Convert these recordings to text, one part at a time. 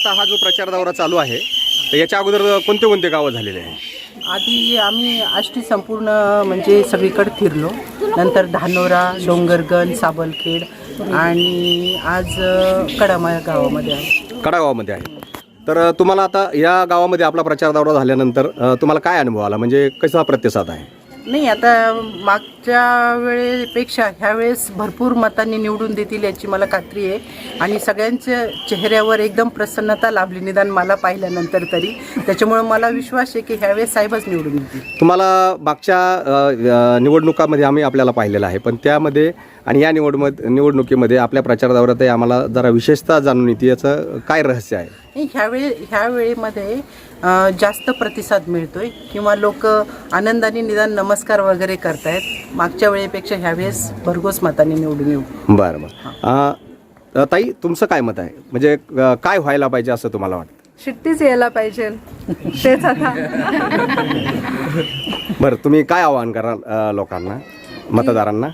आता हा जो प्रचार दौरा चालू आहे तर याच्या अगोदर कोणते कोणते गावं झालेले आहे? आधी आम्ही आष्टी संपूर्ण म्हणजे सगळीकडे फिरलो, नंतर धानोरा, डोंगरगण, साबलखेड आणि आज कडामा गावामध्ये आहे. कडा गावामध्ये आहे. तर तुम्हाला आता या गावामध्ये आपला प्रचार दौरा झाल्यानंतर तुम्हाला काय अनुभव आला, म्हणजे कसा प्रतिसाद आहे? नाही, आता मागच्या वेळेपेक्षा ह्यावेळेस भरपूर मतांनी निवडून देतील याची मला खात्री आहे आणि सगळ्यांच्या चेहऱ्यावर एकदम प्रसन्नता लाभली, निदान मला पाहिल्यानंतर तरी. त्याच्यामुळे मला विश्वास आहे की ह्यावेळेस साहेबच निवडून येतील. तुम्हाला मागच्या निवडणुकामध्ये आम्ही आपल्याला पाहिलेलं आहे, पण त्यामध्ये आणि या निवडणुकीमध्ये आपल्या प्रचार दौऱ्यातही आम्हाला जरा विशेषता जाणून येते, याचं काय रहस्य आहे? ह्यावेळेमध्ये जास्त प्रतिसाद मिळतोय किंवा लोक आनंदाने निदान नमस्कार वगैरे करतायत. मागच्या वेळेपेक्षा ह्यावेळेस भरघोस मताने निवडून येऊ. बरं बरं. ताई, तुमचं काय मत आहे, म्हणजे काय व्हायला पाहिजे असं तुम्हाला वाटतं? शिट्टीच यायला पाहिजे, तेच आता. बरं, तुम्ही काय आवाहन कराल लोकांना, मतदारांना?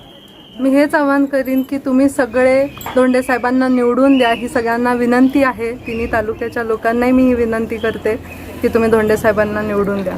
मी हेच आवाहन करीन की तुम्ही सगळे धोंडे साहेबांना निवडून द्या, ही सगळ्यांना विनंती आहे. तिन्ही तालुक्याच्या लोकांनाही मी ही विनंती करते की तुम्ही धोंडे साहेबांना निवडून द्या.